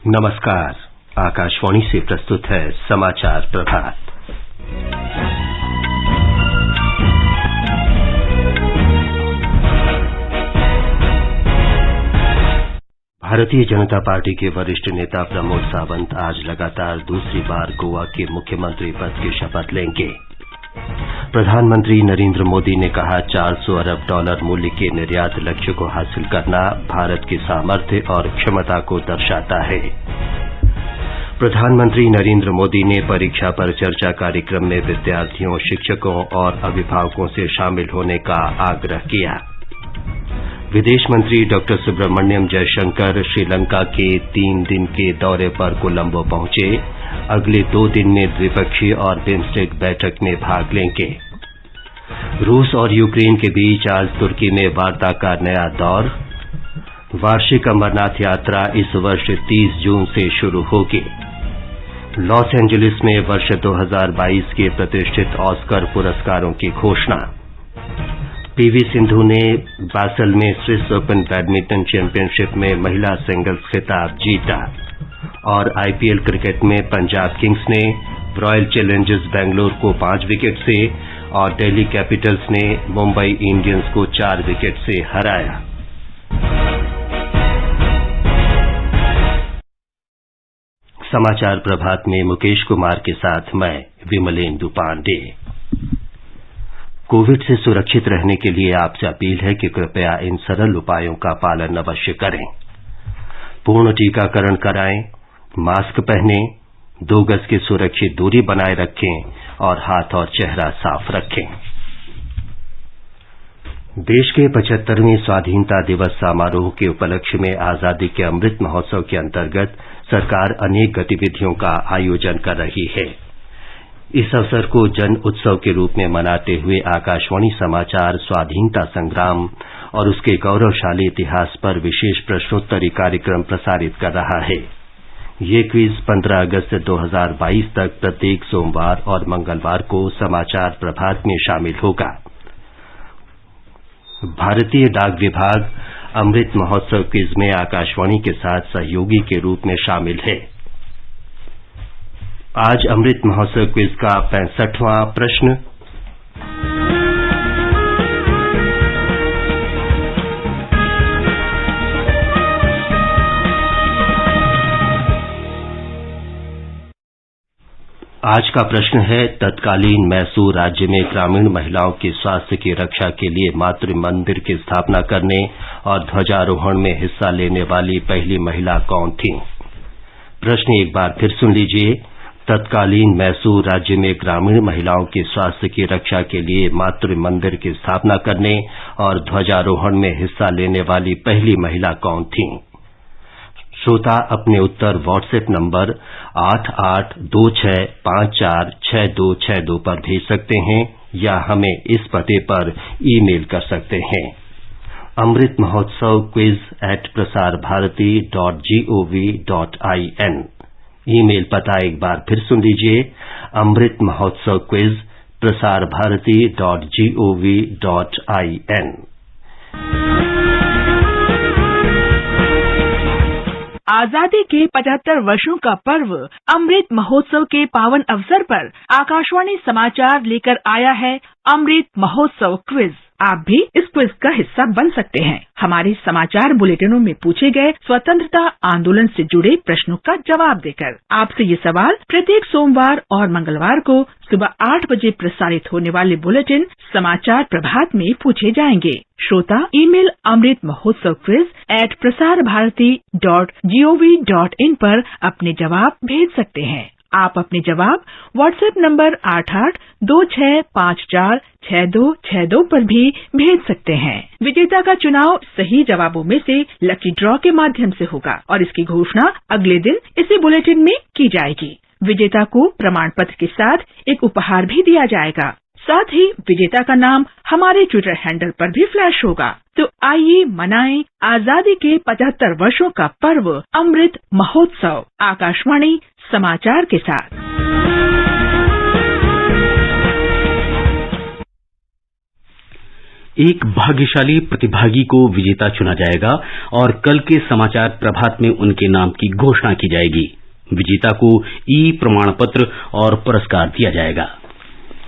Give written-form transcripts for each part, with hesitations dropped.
नमस्कार। आकाशवाणी से प्रस्तुत है समाचार प्रभात। भारतीय जनता पार्टी के वरिष्ठ नेता प्रमोद सावंत आज लगातार दूसरी बार गोवा के मुख्यमंत्री पद की शपथ लेंगे। प्रधानमंत्री नरेंद्र मोदी ने कहा, 400 अरब डॉलर मूल्य के निर्यात लक्ष्य को हासिल करना भारत की सामर्थ्य और क्षमता को दर्शाता है। प्रधानमंत्री नरेंद्र मोदी ने परीक्षा पर चर्चा कार्यक्रम में विद्यार्थियों, शिक्षकों और अभिभावकों से शामिल होने का आग्रह किया। विदेश मंत्री डॉक्टर सुब्रमण्यम जयशंकर श्रीलंका के 3 दिन के दौरे पर कोलंबो पहुंचे। अगले 2 दिन में द्विपक्षीय और बिम्स्टेक बैठक में भाग लेंगे। रूस और यूक्रेन के बीच आज तुर्की में वार्ता का नया दौर। वार्षिक अमरनाथ यात्रा इस वर्ष 30 जून से शुरू होगी। लॉस एंजलिस में वर्ष 2022 के प्रतिष्ठित ऑस्कर पुरस्कारों की घोषणा। पीवी सिंधु ने बासल में स्विस ओपन बैडमिंटन चैंपियनशिप में महिला सिंगल्स खिताब जीता। और आईपीएल क्रिकेट में पंजाब किंग्स ने रॉयल चैलेंजर्स बेंगलुरु को 5 विकेट से और दिल्ली कैपिटल्स ने मुंबई इंडियंस को 4 विकेट से हराया। समाचार प्रभात में मुकेश कुमार के साथ मैं विमलेंदु पांडे। कोविड से सुरक्षित रहने के लिए आपसे अपील है कि कृपया इन सरल उपायों का पालन अवश्य करें। पूर्ण टीकाकरण कराएं, मास्क पहनें, 2 गज की सुरक्षित दूरी बनाए रखें और हाथ और चेहरा साफ रखें। देश के 75वें स्वाधीनता दिवस समारोह के उपलक्ष्य में आजादी के अमृत महोत्सव के अंतर्गत सरकार अनेक गतिविधियों का आयोजन कर रही है। इस अवसर को जन उत्सव के रूप में मनाते हुए आकाशवाणी समाचार स्वाधीनता संग्राम और उसके गौरवशाली इतिहास पर विशेष प्रश्नोत्तरी कार्यक्रम प्रसारित कर रहा है। ये क्विज 15 अगस्त 2022 तक प्रत्येक सोमवार और मंगलवार को समाचार प्रभात में शामिल होगा। भारतीय डाक विभाग अमृत महोत्सव क्विज में आकाशवाणी के साथ सहयोगी के रूप में शामिल है। आज अमृत महोत्सव क्विज का 65वां प्रश्न। आज का प्रश्न है, तत्कालीन मैसूर राज्य में ग्रामीण महिलाओं के स्वास्थ्य की रक्षा के लिए मातृ मंदिर की स्थापना करने और ध्वजारोहण में हिस्सा लेने वाली पहली महिला कौन थी? प्रश्न एक बार फिर सुन लीजिए। तत्कालीन मैसूर राज्य में ग्रामीण महिलाओं के स्वास्थ्य की रक्षा के लिए मातृ मंदिर की स्थापना करने और ध्वजारोहण में हिस्सा लेने वाली पहली महिला कौन थी? श्रोता अपने उत्तर व्हाट्सएप नंबर 8826546262 पर भेज सकते हैं या हमें इस पते पर ईमेल कर सकते हैं। अमृत महोत्सव quiz@prasarbharati.gov.in। ईमेल पता एक बार फिर सुन लीजिए। Amrit Mahotsav quiz prasarbharati.gov.in। आजादी के 75 वर्षों का पर्व अमृत महोत्सव के पावन अवसर पर आकाशवाणी समाचार लेकर आया है अमृत महोत्सव क्विज। आप भी इस क्विज का हिस्सा बन सकते हैं। हमारे समाचार बुलेटिनों में पूछे गए स्वतंत्रता आंदोलन से जुड़े प्रश्नों का जवाब देकर आपसे ये सवाल प्रत्येक सोमवार और मंगलवार को सुबह 8 बजे प्रसारित होने वाले बुलेटिन समाचार प्रभात में पूछे जाएंगे। श्रोता ईमेल अमृत महोत्सव quiz@prasarbharati.gov.in पर अपने जवाब भेज सकते हैं। आप अपने जवाब व्हाट्सएप नंबर 8826546262 पर भी भेज सकते हैं। विजेता का चुनाव सही जवाबों में से लकी ड्रॉ के माध्यम से होगा और इसकी घोषणा अगले दिन इसी बुलेटिन में की जाएगी। विजेता को प्रमाण पत्र के साथ एक उपहार भी दिया जाएगा। साथ ही विजेता का नाम हमारे ट्विटर हैंडल पर भी फ्लैश होगा। तो आइए मनाएं आजादी के 75 वर्षों का पर्व अमृत महोत्सव आकाशवाणी समाचार के साथ। एक भाग्यशाली प्रतिभागी को विजेता चुना जाएगा और कल के समाचार प्रभात में उनके नाम की घोषणा की जाएगी। विजेता को ई प्रमाण पत्र और पुरस्कार दिया जाएगा।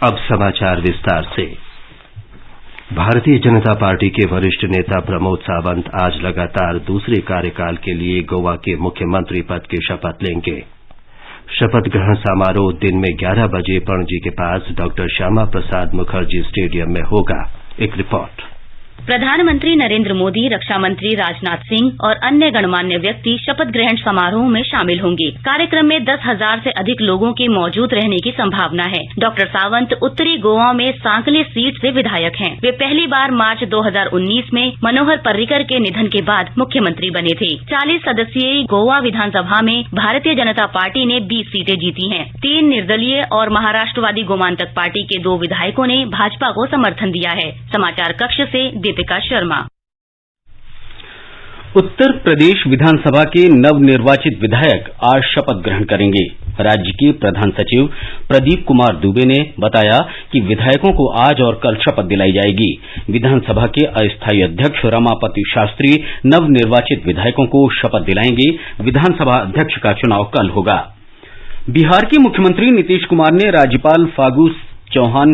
अब समाचार विस्तार से। भारतीय जनता पार्टी के वरिष्ठ नेता प्रमोद सावंत आज लगातार दूसरे कार्यकाल के लिए गोवा के मुख्यमंत्री पद की शपथ लेंगे। शपथ ग्रहण समारोह दिन में 11 बजे पणजी के पास डॉ श्यामा प्रसाद मुखर्जी स्टेडियम में होगा। एक रिपोर्ट। प्रधानमंत्री नरेंद्र मोदी, रक्षा मंत्री राजनाथ सिंह और अन्य गणमान्य व्यक्ति शपथ ग्रहण समारोह में शामिल होंगे। कार्यक्रम में 10,000 से अधिक लोगों के मौजूद रहने की संभावना है। डॉक्टर सावंत उत्तरी गोवा में सांकले सीट से विधायक हैं। वे पहली बार मार्च 2019 में मनोहर पर्रिकर के निधन के बाद मुख्यमंत्री बने थे। 40 सदस्यीय गोवा विधानसभा में भारतीय जनता पार्टी ने 20 सीटें जीती हैं। 3 निर्दलीय और महाराष्ट्रवादी गोमांतक पार्टी के 2 विधायकों ने भाजपा को समर्थन दिया है। समाचार कक्ष से दीपिका शर्मा। उत्तर प्रदेश विधानसभा के नवनिर्वाचित विधायक आज शपथ ग्रहण करेंगे। राज्य के प्रधान सचिव प्रदीप कुमार दुबे ने बताया कि विधायकों को आज और कल शपथ दिलाई जाएगी। विधानसभा के अस्थायी अध्यक्ष रमापति शास्त्री नवनिर्वाचित विधायकों को शपथ दिलाएंगे। विधानसभा अध्यक्ष का चुनाव कल होगा। बिहार के मुख्यमंत्री नीतीश कुमार ने राज्यपाल फागू चौहान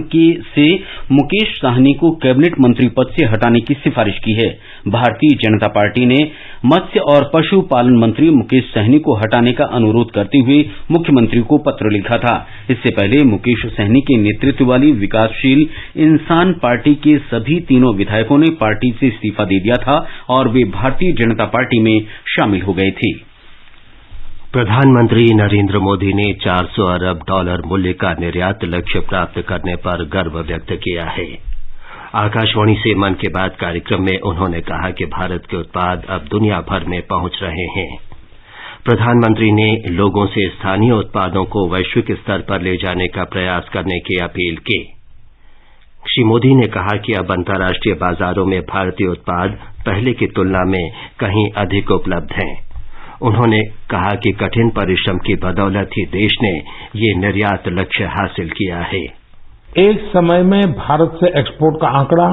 से मुकेश साहनी को कैबिनेट मंत्री पद से हटाने की सिफारिश की है। भारतीय जनता पार्टी ने मत्स्य और पशुपालन मंत्री मुकेश सहनी को हटाने का अनुरोध करते हुए मुख्यमंत्री को पत्र लिखा था। इससे पहले मुकेश सहनी के नेतृत्व वाली विकासशील इंसान पार्टी के सभी तीनों विधायकों ने पार्टी से इस्तीफा दे दिया था और वे भारतीय जनता पार्टी में शामिल हो गए थे। प्रधानमंत्री नरेंद्र मोदी ने $400 अरब मूल्य का निर्यात लक्ष्य प्राप्त करने पर गर्व व्यक्त किया है। आकाशवाणी से मन की बात कार्यक्रम में उन्होंने कहा कि भारत के उत्पाद अब दुनिया भर में पहुंच रहे हैं। प्रधानमंत्री ने लोगों से स्थानीय उत्पादों को वैश्विक स्तर पर ले जाने का प्रयास करने की अपील की। श्री मोदी ने कहा कि अब अंतर्राष्ट्रीय बाजारों में भारतीय उत्पाद पहले की तुलना में कहीं अधिक उपलब्ध हैं। उन्होंने कहा कि कठिन परिश्रम की बदौलत ही देश ने ये निर्यात लक्ष्य हासिल किया है। एक समय में भारत से एक्सपोर्ट का आंकड़ा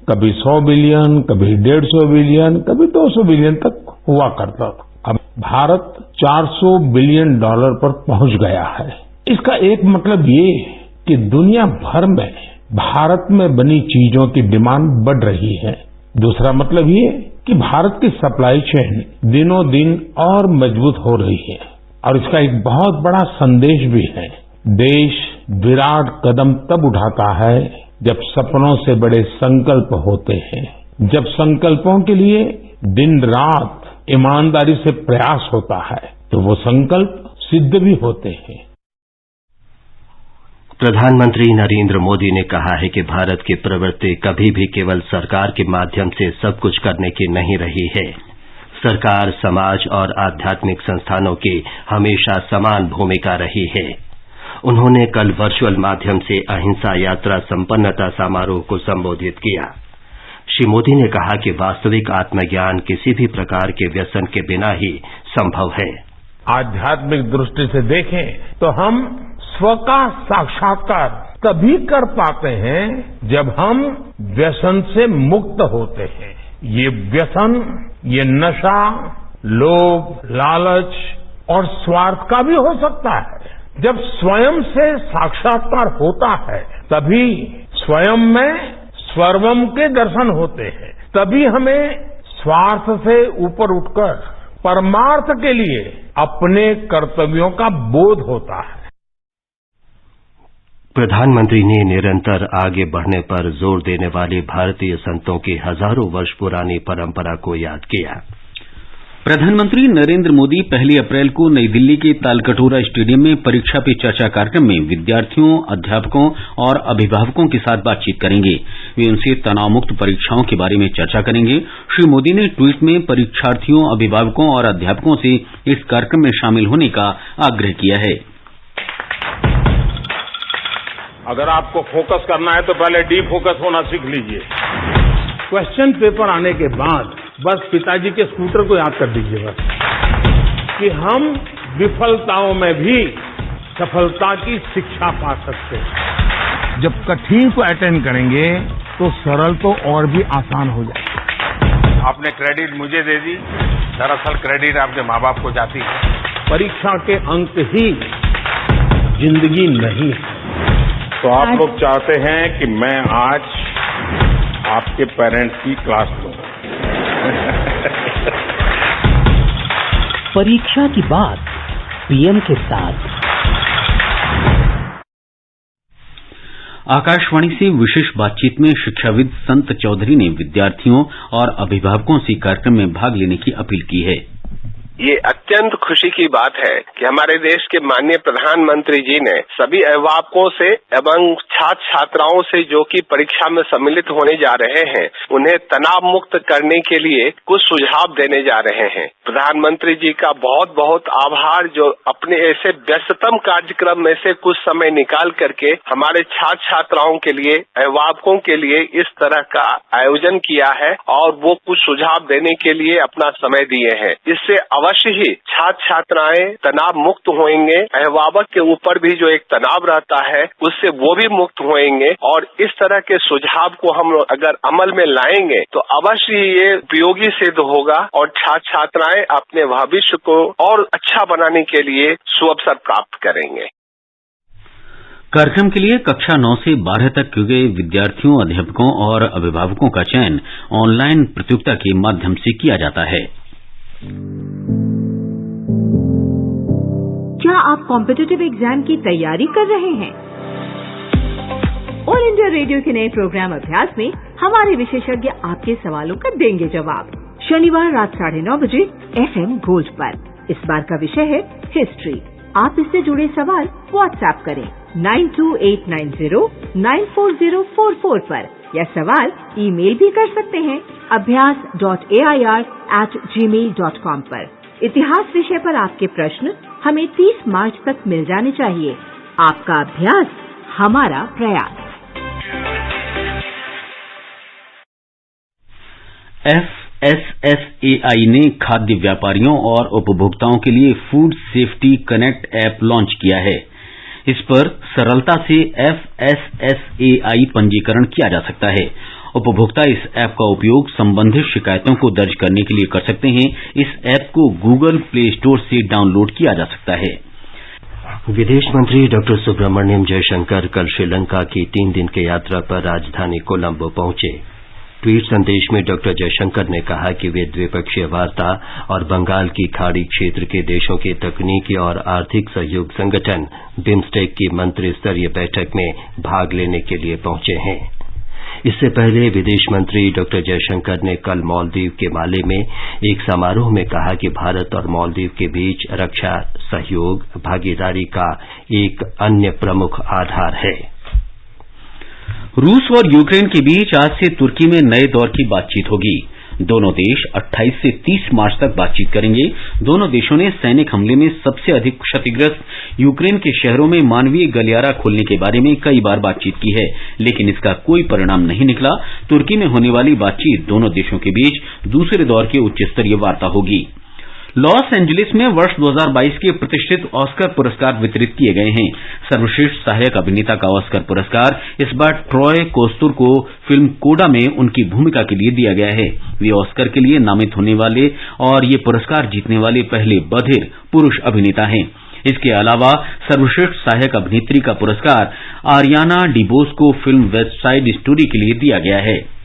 कभी 100 बिलियन, कभी 150 बिलियन, कभी 200 बिलियन तक हुआ करता था। अब भारत $400 बिलियन पर पहुंच गया है। इसका एक मतलब ये कि दुनिया भर में भारत में बनी चीजों की डिमांड बढ़ रही है। दूसरा मतलब ये कि भारत की सप्लाई चेन दिनों दिन और मजबूत हो रही है और इसका एक बहुत बड़ा संदेश भी है। देश विराट कदम तब उठाता है जब सपनों से बड़े संकल्प होते हैं, जब संकल्पों के लिए दिन रात ईमानदारी से प्रयास होता है तो वो संकल्प सिद्ध भी होते हैं। प्रधानमंत्री नरेंद्र मोदी ने कहा है कि भारत की प्रवृत्ति कभी भी केवल सरकार के माध्यम से सब कुछ करने की नहीं रही है। सरकार, समाज और आध्यात्मिक संस्थानों की हमेशा समान भूमिका रही है। उन्होंने कल वर्चुअल माध्यम से अहिंसा यात्रा संपन्नता समारोह को संबोधित किया। श्री मोदी ने कहा कि वास्तविक आत्मज्ञान किसी भी प्रकार के व्यसन के बिना ही संभव है। आध्यात्मिक दृष्टि से देखें तो हम स्व का साक्षात्कार तभी कर पाते हैं जब हम व्यसन से मुक्त होते हैं। ये व्यसन, ये नशा, लोभ, लालच और स्वार्थ का भी हो सकता है। जब स्वयं से साक्षात्कार होता है तभी स्वयं में सर्वम के दर्शन होते हैं। तभी हमें स्वार्थ से ऊपर उठकर परमार्थ के लिए अपने कर्तव्यों का बोध होता है। प्रधानमंत्री ने निरंतर आगे बढ़ने पर जोर देने वाली भारतीय संतों की हजारों वर्ष पुरानी परंपरा को याद किया। प्रधानमंत्री नरेंद्र मोदी 1 अप्रैल को नई दिल्ली के तालकटोरा स्टेडियम में परीक्षा पे चर्चा कार्यक्रम में विद्यार्थियों, अध्यापकों और अभिभावकों के साथ बातचीत करेंगे। वे उनसे तनाव मुक्त परीक्षाओं के बारे में चर्चा करेंगे। श्री मोदी ने ट्वीट में परीक्षार्थियों, अभिभावकों और अध्यापकों से इस कार्यक्रम में शामिल होने का आग्रह किया है। अगर आपको फोकस करना है तो पहले डी फोकस होना सीख लीजिए। क्वेश्चन पेपर आने के बाद बस पिताजी के स्कूटर को याद कर दीजिए बस कि हम विफलताओं में भी सफलता की शिक्षा पा सकते हैं। जब कठिन को अटेंड करेंगे तो सरल तो और भी आसान हो जाए। आपने क्रेडिट मुझे दे दी, दरअसल क्रेडिट आपके माँ बाप को जाती है। परीक्षा के अंक ही जिंदगी नहीं है। तो आप लोग चाहते हैं कि मैं आज आपके पेरेंट्स की क्लास लूं। परीक्षा की बात पीएम के साथ। आकाशवाणी से विशेष बातचीत में शिक्षाविद संत चौधरी ने विद्यार्थियों और अभिभावकों से कार्यक्रम में भाग लेने की अपील की है। ये अत्यंत खुशी की बात है कि हमारे देश के माननीय प्रधानमंत्री जी ने सभी अभिभावकों से एवं छात्र छात्राओं से जो कि परीक्षा में सम्मिलित होने जा रहे हैं उन्हें तनाव मुक्त करने के लिए कुछ सुझाव देने जा रहे हैं। प्रधानमंत्री जी का बहुत बहुत आभार जो अपने ऐसे व्यस्ततम कार्यक्रम में से कुछ समय निकाल करके हमारे छात्र छात्राओं के लिए अभिभावकों के लिए इस तरह का आयोजन किया है और वो कुछ सुझाव देने के लिए अपना समय दिए हैं। इससे अवश्य ही छात्र छात्राएं तनाव मुक्त होंगे, अभिभावक के ऊपर भी जो एक तनाव रहता है उससे वो भी मुक्त होंगे और इस तरह के सुझाव को हम अगर अमल में लाएंगे तो अवश्य ये उपयोगी सिद्ध होगा और छात्र छात्राएं अपने भविष्य को और अच्छा बनाने के लिए सुअवसर प्राप्त करेंगे। कार्यक्रम के लिए कक्षा 9 से 12 तक के विद्यार्थियों, अध्यापकों और अभिभावकों का चयन ऑनलाइन प्रतियोगिता के माध्यम से किया जाता है। क्या आप कॉम्पिटिटिव एग्जाम की तैयारी कर रहे हैं? ऑल इंडिया रेडियो के नए प्रोग्राम अभ्यास में हमारे विशेषज्ञ आपके सवालों का देंगे जवाब। शनिवार रात 9:30 बजे FM गोल्ड पर। इस बार का विषय है हिस्ट्री। आप इससे जुड़े सवाल व्हाट्सएप करें 9289094044 पर या सवाल ईमेल भी कर सकते हैं abhyas.air@gmail.com पर। इतिहास विषय पर आपके प्रश्न हमें 30 मार्च तक मिल जाने चाहिए। आपका अभ्यास हमारा प्रयास। FSSAI ने खाद्य व्यापारियों और उपभोक्ताओं के लिए food safety connect app launch किया है। इस पर सरलता से FSSAI पंजीकरण किया जा सकता है। उपभोक्ता इस ऐप का उपयोग संबंधित शिकायतों को दर्ज करने के लिए कर सकते हैं। इस ऐप को गूगल प्ले स्टोर से डाउनलोड किया जा सकता है। विदेश मंत्री डॉक्टर सुब्रमण्यम जयशंकर कल श्रीलंका की 3 दिन की यात्रा पर राजधानी कोलंबो पहुंचे। ट्वीट संदेश में डॉक्टर जयशंकर ने कहा कि वे द्विपक्षीय वार्ता और बंगाल की खाड़ी क्षेत्र के देशों के तकनीकी और आर्थिक सहयोग संगठन बिम्स्टेक की मंत्री स्तरीय बैठक में भाग लेने के लिए पहुंचे हैं। इससे पहले विदेश मंत्री डॉक्टर जयशंकर ने कल मालदीव के माले में एक समारोह में कहा कि भारत और मालदीव के बीच रक्षा सहयोग भागीदारी का एक अन्य प्रमुख आधार है। रूस और यूक्रेन के बीच आज से तुर्की में नए दौर की बातचीत होगी। दोनों देश 28 से 30 मार्च तक बातचीत करेंगे। दोनों देशों ने सैनिक हमले में सबसे अधिक क्षतिग्रस्त यूक्रेन के शहरों में मानवीय गलियारा खोलने के बारे में कई बार बातचीत की है, लेकिन इसका कोई परिणाम नहीं निकला। तुर्की में होने वाली बातचीत दोनों देशों के बीच दूसरे दौर की उच्च स्तरीय वार्ता होगी। लॉस एंजलिस में वर्ष 2022 के प्रतिष्ठित ऑस्कर पुरस्कार वितरित किए गए हैं। सर्वश्रेष्ठ सहायक अभिनेता का ऑस्कर पुरस्कार इस बार ट्रॉय कोस्तुर को फिल्म कोडा में उनकी भूमिका के लिए दिया गया है। वे ऑस्कर के लिए नामित होने वाले और ये पुरस्कार जीतने वाले पहले बधिर पुरुष अभिनेता हैं। इसके अलावा सर्वश्रेष्ठ सहायक अभिनेत्री का पुरस्कार आरियाना डिबोस को फिल्म वेस्ट साइड स्टोरी के लिए दिया गया है।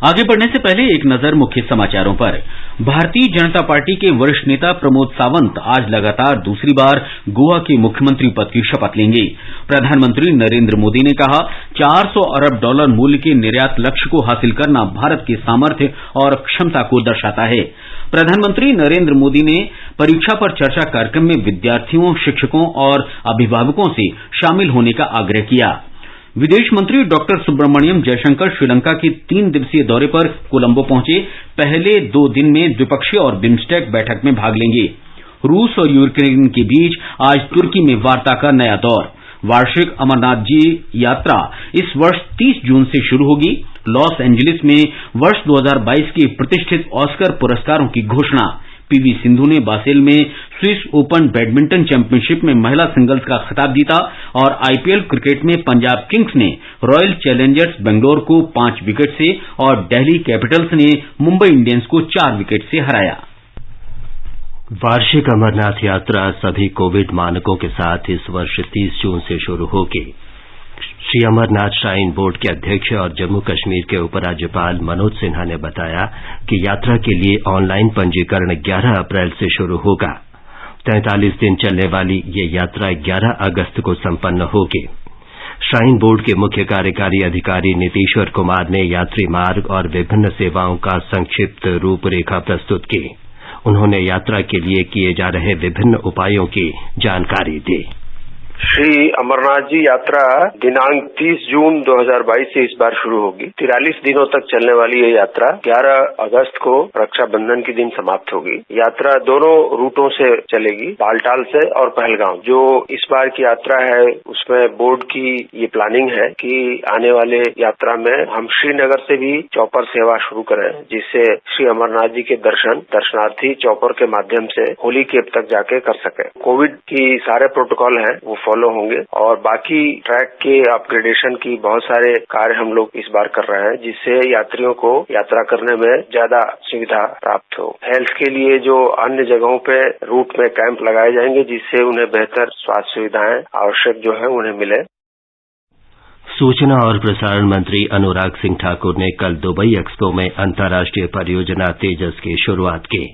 आगे बढ़ने से पहले एक नजर मुख्य समाचारों पर। भारतीय जनता पार्टी के वरिष्ठ नेता प्रमोद सावंत आज लगातार दूसरी बार गोवा के मुख्यमंत्री पद की शपथ लेंगे। प्रधानमंत्री नरेंद्र मोदी ने कहा, $400 अरब मूल्य के निर्यात लक्ष्य को हासिल करना भारत के सामर्थ्य और क्षमता को दर्शाता है। प्रधानमंत्री नरेंद्र मोदी ने परीक्षा पर चर्चा कार्यक्रम में विद्यार्थियों, शिक्षकों और अभिभावकों से शामिल होने का आग्रह किया। विदेश मंत्री डॉक्टर सुब्रमण्यम जयशंकर श्रीलंका के 3 दिवसीय दौरे पर कोलंबो पहुंचे। पहले 2 दिन में द्विपक्षीय और बिम्स्टेक बैठक में भाग लेंगे। रूस और यूक्रेन के बीच आज तुर्की में वार्ता का नया दौर। वार्षिक अमरनाथ जी यात्रा इस वर्ष 30 जून से शुरू होगी। लॉस एंजलिस में वर्ष 2022 के प्रतिष्ठित ऑस्कर पुरस्कारों की घोषणा। पीवी सिंधु ने बासेल में स्विस ओपन बैडमिंटन चैंपियनशिप में महिला सिंगल्स का खिताब जीता और आईपीएल क्रिकेट में पंजाब किंग्स ने रॉयल चैलेंजर्स बेंगलोर को 5 विकेट से और दिल्ली कैपिटल्स ने मुंबई इंडियंस को 4 विकेट से हराया। वार्षिक अमरनाथ यात्रा सभी कोविड मानकों के साथ इस वर्ष 30 जून से शुरू होगी। श्री अमरनाथ श्राइन बोर्ड के अध्यक्ष और जम्मू कश्मीर के उपराज्यपाल मनोज सिन्हा ने बताया कि यात्रा के लिए ऑनलाइन पंजीकरण 11 अप्रैल से शुरू होगा। 43 दिन चलने वाली ये यात्रा 11 अगस्त को संपन्न होगी। श्राइन बोर्ड के मुख्य कार्यकारी अधिकारी नीतीश्वर कुमार ने यात्री मार्ग और विभिन्न सेवाओं का संक्षिप्त रूपरेखा प्रस्तुत की। उन्होंने यात्रा के लिए किए जा रहे विभिन्न उपायों की जानकारी दी। श्री अमरनाथ जी यात्रा दिनांक 30 जून 2022 से इस बार शुरू होगी। 43 दिनों तक चलने वाली ये यात्रा 11 अगस्त को रक्षाबंधन के दिन समाप्त होगी। यात्रा दोनों रूटों से चलेगी, बालटाल से और पहलगाम। जो इस बार की यात्रा है उसमें बोर्ड की ये प्लानिंग है कि आने वाले यात्रा में हम श्रीनगर से भी चौपर सेवा शुरू करें, जिससे श्री अमरनाथ जी के दर्शनार्थी चौपर के माध्यम से होली केप तक जाके कर सके। कोविड की सारे प्रोटोकॉल हैं वो फॉलो होंगे और बाकी ट्रैक के अपग्रेडेशन की बहुत सारे कार्य हम लोग इस बार कर रहे हैं, जिससे यात्रियों को यात्रा करने में ज्यादा सुविधा प्राप्त हो। हेल्थ के लिए जो अन्य जगहों पे रूट में कैंप लगाए जाएंगे, जिससे उन्हें बेहतर स्वास्थ्य सुविधाएं आवश्यक जो है उन्हें मिले। सूचना और प्रसारण मंत्री अनुराग सिंह ठाकुर ने कल दुबई एक्सपो में अंतर्राष्ट्रीय परियोजना तेजस की शुरुआत की।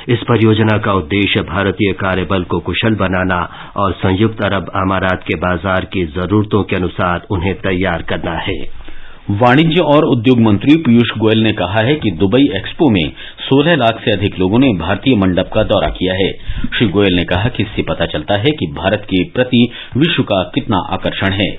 इस परियोजना का उद्देश्य भारतीय कार्यबल को कुशल बनाना और संयुक्त अरब अमारात के बाजार की जरूरतों के अनुसार उन्हें तैयार करना है। वाणिज्य और उद्योग मंत्री पीयूष गोयल ने कहा है कि दुबई एक्सपो में 16 लाख से अधिक लोगों ने भारतीय मंडप का दौरा किया है। श्री गोयल ने कहा कि इससे पता चलता है कि भारत के प्रति विश्व का कितना आकर्षण है।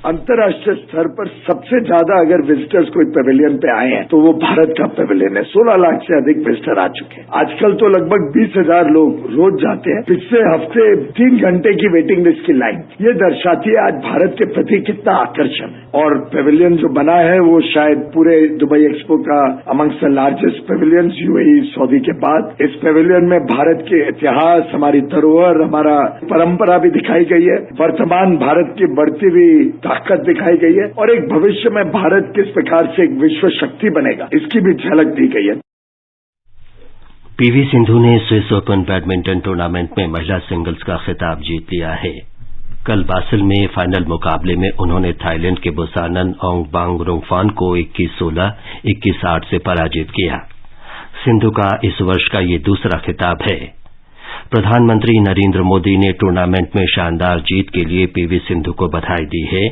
अंतर्राष्ट्रीय स्तर पर सबसे ज्यादा अगर विजिटर्स कोई पेविलियन पे आए हैं तो वो भारत का पेविलियन है। 16 लाख से अधिक विजिटर आ चुके हैं। आजकल तो लगभग 20,000 लोग रोज जाते हैं। पिछले हफ्ते 3 घंटे की वेटिंग लिस्ट की लाइन, ये दर्शाती है आज भारत के प्रति कितना आकर्षण है। और पेविलियन जो बना है वो शायद पूरे दुबई एक्सपो का amongst the largest Pavilion UAE Saudi के बाद। इस पेविलियन में भारत के इतिहास, हमारी धरोहर, हमारा परंपरा भी दिखाई गई है। वर्तमान भारत की बढ़ती हुई ताकत दिखाई गई है और एक भविष्य में भारत किस प्रकार से एक विश्व शक्ति बनेगा, इसकी भी झलक दी गई है। पीवी सिंधु ने स्विस ओपन बैडमिंटन टूर्नामेंट में महिला सिंगल्स का खिताब जीत लिया है। कल बासेल में फाइनल मुकाबले में उन्होंने थाईलैंड के बुसानन ओंगबांग को 21-16, 21-8 से पराजित किया। सिंधु का इस वर्ष का ये दूसरा खिताब है। प्रधानमंत्री नरेंद्र मोदी ने टूर्नामेंट में शानदार जीत के लिए पीवी सिंधु को बधाई दी है।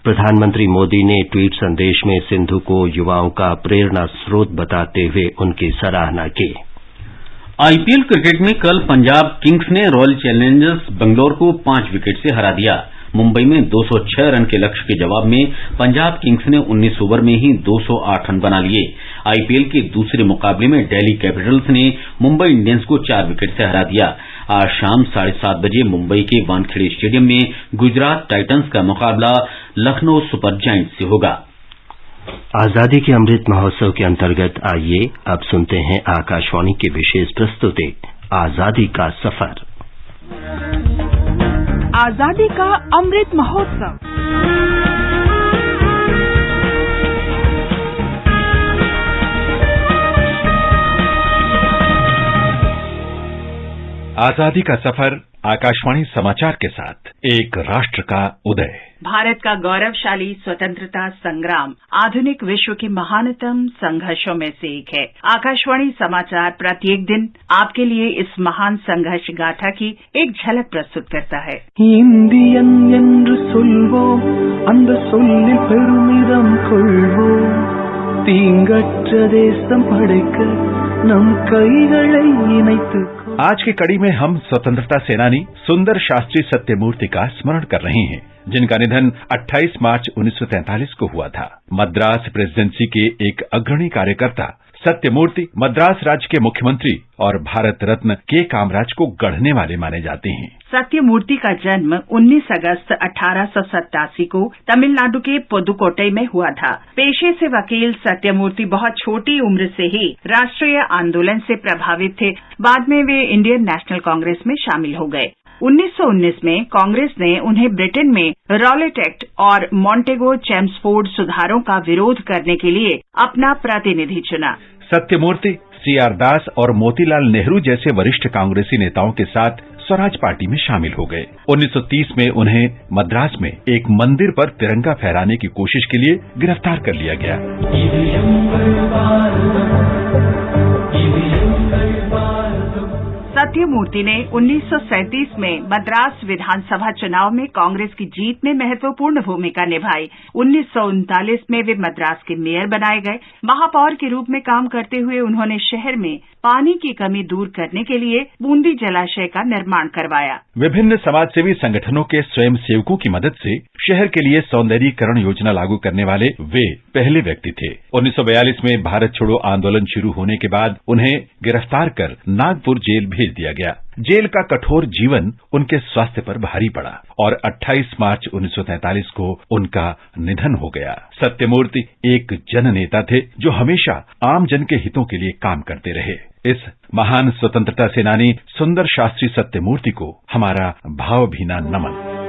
प्रधानमंत्री मोदी ने ट्वीट संदेश में सिंधु को युवाओं का प्रेरणा स्रोत बताते हुए उनकी सराहना की। आईपीएल क्रिकेट में कल पंजाब किंग्स ने रॉयल चैलेंजर्स बेंगलोर को 5 विकेट से हरा दिया। मुंबई में 206 रन के लक्ष्य के जवाब में पंजाब किंग्स ने 19 ओवर में ही 208 रन बना लिए। आईपीएल के दूसरे मुकाबले में दिल्ली कैपिटल्स ने मुंबई इंडियंस को 4 विकेट से हरा दिया। आज शाम 7:30 बजे मुंबई के वानखेड़े स्टेडियम में गुजरात टाइटंस का मुकाबला लखनऊ सुपर जायंट्स से होगा। आजादी के अमृत महोत्सव के अंतर्गत आइए अब सुनते हैं आकाशवाणी की विशेष प्रस्तुति आजादी का सफर। आजादी का अमृत महोत्सव। आजादी का सफर आकाशवाणी समाचार के साथ एक राष्ट्र का उदय। भारत का गौरवशाली स्वतंत्रता संग्राम आधुनिक विश्व के महानतम संघर्षों में से एक है। आकाशवाणी समाचार प्रत्येक दिन आपके लिए इस महान संघर्ष गाथा की एक झलक प्रस्तुत करता है। इंडियन என்று சொல்வோம் அந்த சொல்லில் பெருமிதம் கொள்வோம் தீங்கற்ற தேசம் படைக்க நம் கைகளை இணைத்து। आज की कड़ी में हम स्वतंत्रता सेनानी सुंदर शास्त्री सत्यमूर्ति का स्मरण कर रहे हैं, जिनका निधन 28 मार्च 1943 को हुआ था। मद्रास प्रेसिडेंसी के एक अग्रणी कार्यकर्ता सत्यमूर्ति मद्रास राज्य के मुख्यमंत्री और भारत रत्न के कामराज को गढ़ने वाले माने जाते हैं। सत्यमूर्ति का जन्म 19 अगस्त 1887 को तमिलनाडु के पुदुकोट्टई में हुआ था। पेशे से वकील सत्यमूर्ति बहुत छोटी उम्र से ही राष्ट्रीय आंदोलन से प्रभावित थे। बाद में वे इंडियन नेशनल कांग्रेस में शामिल हो गए। 1919 में कांग्रेस ने उन्हें ब्रिटेन में रॉलेट एक्ट और मॉन्टेगो चेम्सफोर्ड सुधारों का विरोध करने के लिए अपना प्रतिनिधि चुना। सत्यमूर्ति CR दास और मोतीलाल नेहरू जैसे वरिष्ठ कांग्रेसी नेताओं के साथ स्वराज पार्टी में शामिल हो गए। 1930 में उन्हें मद्रास में एक मंदिर पर तिरंगा फहराने की कोशिश के लिए गिरफ्तार कर लिया गया। सत्यमूर्ति ने 1937 में मद्रास विधानसभा चुनाव में कांग्रेस की जीत में महत्वपूर्ण भूमिका निभाई। 1939 में वे मद्रास के मेयर बनाए गए। महापौर के रूप में काम करते हुए उन्होंने शहर में पानी की कमी दूर करने के लिए बूंदी जलाशय का निर्माण करवाया। विभिन्न समाजसेवी संगठनों के स्वयं सेवकों की मदद से शहर के लिए सौंदर्यीकरण योजना लागू करने वाले वे पहले व्यक्ति थे। 1942 में भारत छोड़ो आंदोलन शुरू होने के बाद उन्हें गिरफ्तार कर नागपुर जेल भेज दिया गया। जेल का कठोर जीवन उनके स्वास्थ्य पर भारी पड़ा और 28 मार्च 1943 को उनका निधन हो गया। सत्यमूर्ति एक जननेता थे जो हमेशा आम जन के हितों के लिए काम करते रहे। इस महान स्वतंत्रता सेनानी सुंदर शास्त्री सत्यमूर्ति को हमारा भावभीना नमन।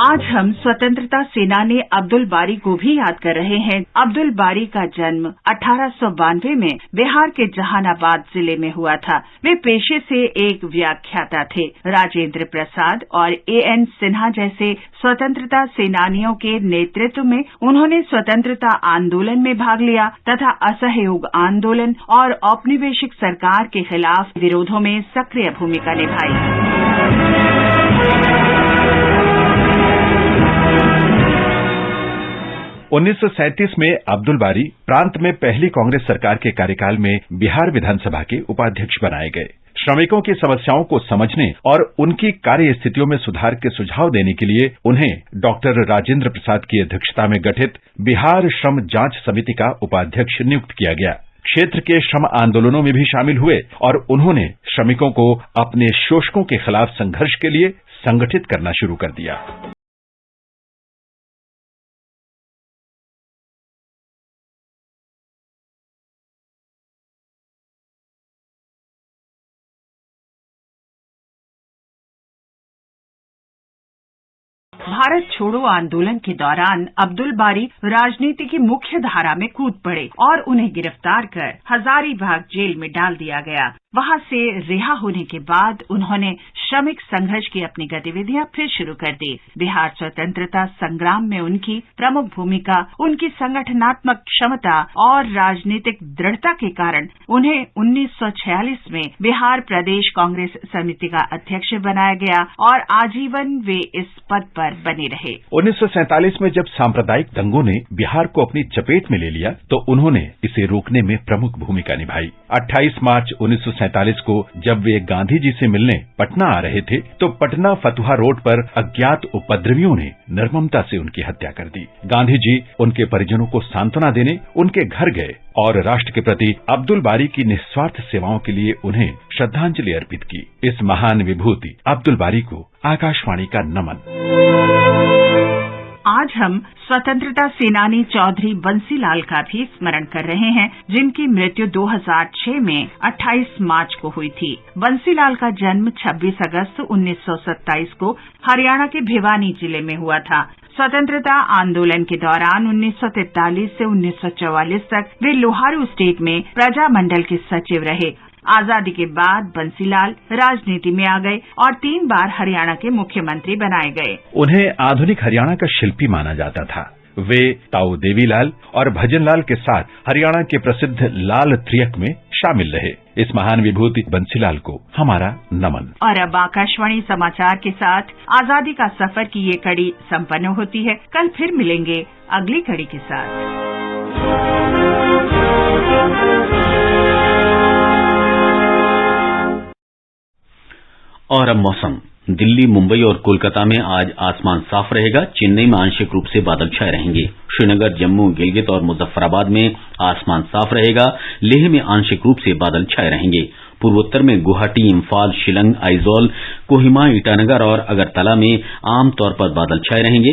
आज हम स्वतंत्रता सेनानी अब्दुल बारी को भी याद कर रहे हैं। अब्दुल बारी का जन्म 1892 में बिहार के जहानाबाद जिले में हुआ था। वे पेशे से एक व्याख्याता थे। राजेंद्र प्रसाद और AN सिन्हा जैसे स्वतंत्रता सेनानियों के नेतृत्व में उन्होंने स्वतंत्रता आंदोलन में भाग लिया तथा असहयोग आंदोलन और औपनिवेशिक सरकार के खिलाफ विरोधों में सक्रिय भूमिका निभाई। 1937 में अब्दुल बारी प्रांत में पहली कांग्रेस सरकार के कार्यकाल में बिहार विधानसभा के उपाध्यक्ष बनाए गए। श्रमिकों की समस्याओं को समझने और उनकी कार्य स्थितियों में सुधार के सुझाव देने के लिए उन्हें डॉक्टर राजेंद्र प्रसाद की अध्यक्षता में गठित बिहार श्रम जांच समिति का उपाध्यक्ष नियुक्त किया गया। क्षेत्र के श्रम आंदोलनों में भी शामिल हुए और उन्होंने श्रमिकों को अपने शोषकों के खिलाफ संघर्ष के लिए संगठित करना शुरू कर दिया। भारत छोड़ो आंदोलन के दौरान अब्दुल बारी राजनीति की मुख्य धारा में कूद पड़े और उन्हें गिरफ्तार कर हजारीबाग जेल में डाल दिया गया। वहां से रिहा होने के बाद उन्होंने श्रमिक संघर्ष की अपनी गतिविधियां फिर शुरू कर दी। बिहार स्वतंत्रता संग्राम में उनकी प्रमुख भूमिका, उनकी संगठनात्मक क्षमता और राजनीतिक दृढ़ता के कारण उन्हें 1946 में बिहार प्रदेश कांग्रेस समिति का अध्यक्ष बनाया गया और आजीवन वे इस पद पर बने रहे। 1947 में जब सांप्रदायिक दंगों ने बिहार को अपनी चपेट में ले लिया तो उन्होंने इसे रोकने में प्रमुख भूमिका निभाई। 28 मार्च 1947 को जब वे गांधी जी से मिलने पटना आ रहे थे तो पटना फतुहा रोड पर अज्ञात उपद्रवियों ने निर्ममता से उनकी हत्या कर दी। गांधी जी उनके परिजनों को सांत्वना देने उनके घर गए और राष्ट्र के प्रति अब्दुल बारी की निस्वार्थ सेवाओं के लिए उन्हें श्रद्धांजलि अर्पित की। इस महान विभूति अब्दुल बारी को आकाशवाणी का नमन। आज हम स्वतंत्रता सेनानी चौधरी बंसीलाल का भी स्मरण कर रहे हैं, जिनकी मृत्यु 2006 में 28 मार्च को हुई थी। बंसीलाल का जन्म 26 अगस्त 1927 को हरियाणा के भिवानी जिले में हुआ था। स्वतंत्रता आंदोलन के दौरान 1943 से 1944 तक वे लोहारू स्टेट में प्रजा मंडल के सचिव रहे। आजादी के बाद बंसीलाल राजनीति में आ गए और 3 बार हरियाणा के मुख्यमंत्री बनाए गए। उन्हें आधुनिक हरियाणा का शिल्पी माना जाता था। वे ताऊ देवीलाल और भजनलाल के साथ हरियाणा के प्रसिद्ध लाल त्रियक में शामिल रहे। इस महान विभूति बंसीलाल को हमारा नमन। और अब आकाशवाणी समाचार के साथ आजादी का सफर की ये कड़ी संपन्न होती है। कल फिर मिलेंगे अगली कड़ी के साथ। और अब मौसम। दिल्ली, मुंबई और कोलकाता में आज आसमान साफ रहेगा। चेन्नई में आंशिक रूप से बादल छाए रहेंगे। श्रीनगर, जम्मू, गिलगित और मुजफ्फराबाद में आसमान साफ रहेगा। लेह में आंशिक रूप से बादल छाए रहेंगे। पूर्वोत्तर में गुवाहाटी, इम्फाल, शिलंग, आइजोल, कोहिमा, ईटानगर और अगरतला में आमतौर पर बादल छाए रहेंगे।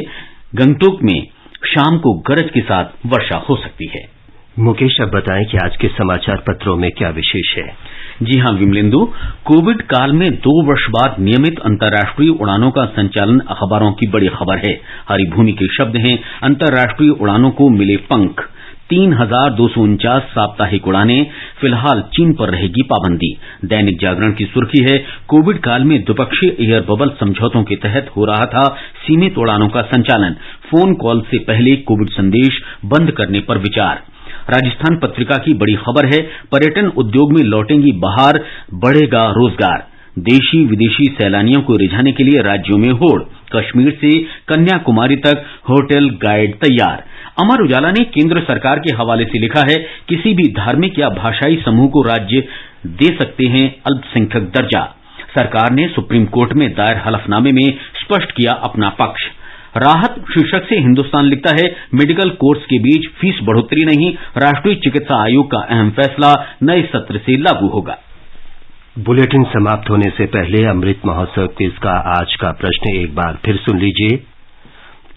गंगटोक में शाम को गरज के साथ वर्षा हो सकती है। मुकेश, अब बताएं कि आज के समाचार पत्रों में क्या विशेष है। जी हां विमलेंदु, कोविड काल में 2 वर्ष बाद नियमित अंतर्राष्ट्रीय उड़ानों का संचालन अखबारों की बड़ी खबर है। हरिभूमि के शब्द हैं, अंतर्राष्ट्रीय उड़ानों को मिले पंख। 3249 साप्ताहिक उड़ानें। फिलहाल चीन पर रहेगी पाबंदी। दैनिक जागरण की सुर्खी है, कोविड काल में द्विपक्षीय एयर बबल समझौतों के तहत हो रहा था सीमित उड़ानों का संचालन। फोन कॉल से पहले कोविड संदेश बंद करने पर विचार। राजस्थान पत्रिका की बड़ी खबर है, पर्यटन उद्योग में लौटेंगी बहार, बढ़ेगा रोजगार। देशी विदेशी सैलानियों को रिझाने के लिए राज्यों में होड़। कश्मीर से कन्याकुमारी तक होटल गाइड तैयार। अमर उजाला ने केंद्र सरकार के हवाले से लिखा है, किसी भी धार्मिक या भाषाई समूह को राज्य दे सकते हैं अल्पसंख्यक दर्जा। सरकार ने सुप्रीम कोर्ट में दायर हलफनामे में स्पष्ट किया अपना पक्ष। राहत शीर्षक से हिंदुस्तान लिखता है, मेडिकल कोर्स के बीच फीस बढ़ोतरी नहीं, राष्ट्रीय चिकित्सा आयोग का अहम फैसला नए सत्र से लागू होगा। बुलेटिन समाप्त होने से पहले अमृत महोत्सव क्विज का आज का प्रश्न एक बार फिर सुन लीजिए।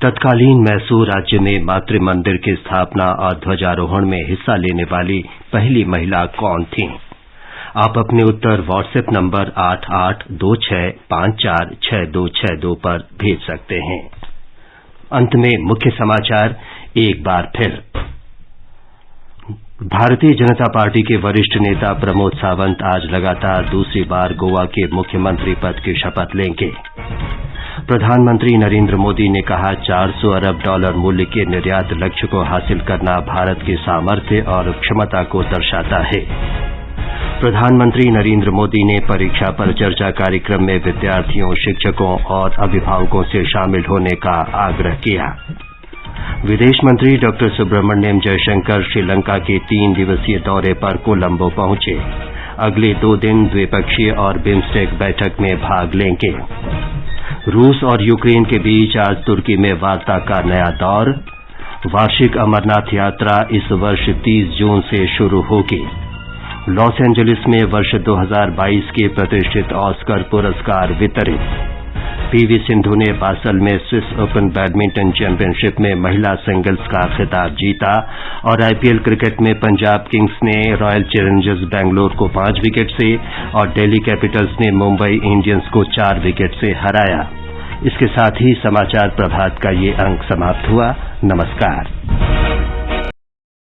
तत्कालीन मैसूर राज्य में मातृ मंदिर की स्थापना और ध्वजारोहण में हिस्सा लेने वाली पहली महिला कौन थी? आप अपने उत्तर व्हाट्सएप नंबर 8826546262 पर भेज सकते हैं। अंत में मुख्य समाचार एक बार फिर। भारतीय जनता पार्टी के वरिष्ठ नेता प्रमोद सावंत आज लगातार दूसरी बार गोवा के मुख्यमंत्री पद की शपथ लेंगे। प्रधानमंत्री नरेंद्र मोदी ने कहा, $400 अरब मूल्य के निर्यात लक्ष्य को हासिल करना भारत की सामर्थ्य और क्षमता को दर्शाता है। प्रधानमंत्री नरेंद्र मोदी ने परीक्षा पर चर्चा कार्यक्रम में विद्यार्थियों, शिक्षकों और अभिभावकों से शामिल होने का आग्रह किया। विदेश मंत्री डॉक्टर सुब्रमण्यम जयशंकर श्रीलंका के 3 दिवसीय दौरे पर कोलंबो पहुंचे। अगले 2 दिन द्विपक्षीय और बिम्स्टेक बैठक में भाग लेंगे। रूस और यूक्रेन के बीच आज तुर्की में वार्ता का नया दौर। वार्षिक अमरनाथ यात्रा इस वर्ष 30 जून से शुरू होगी। लॉस एंजलिस में वर्ष 2022 के प्रतिष्ठित ऑस्कर पुरस्कार वितरित। पीवी सिंधु ने बासल में स्विस ओपन बैडमिंटन चैंपियनशिप में महिला सिंगल्स का खिताब जीता। और आईपीएल क्रिकेट में पंजाब किंग्स ने रॉयल चैलेंजर्स बैंगलोर को 5 विकेट से और दिल्ली कैपिटल्स ने मुंबई इंडियंस को 4 विकेट से हराया। इसके साथ ही समाचार प्रभात का ये अंक समाप्त हुआ। नमस्कार।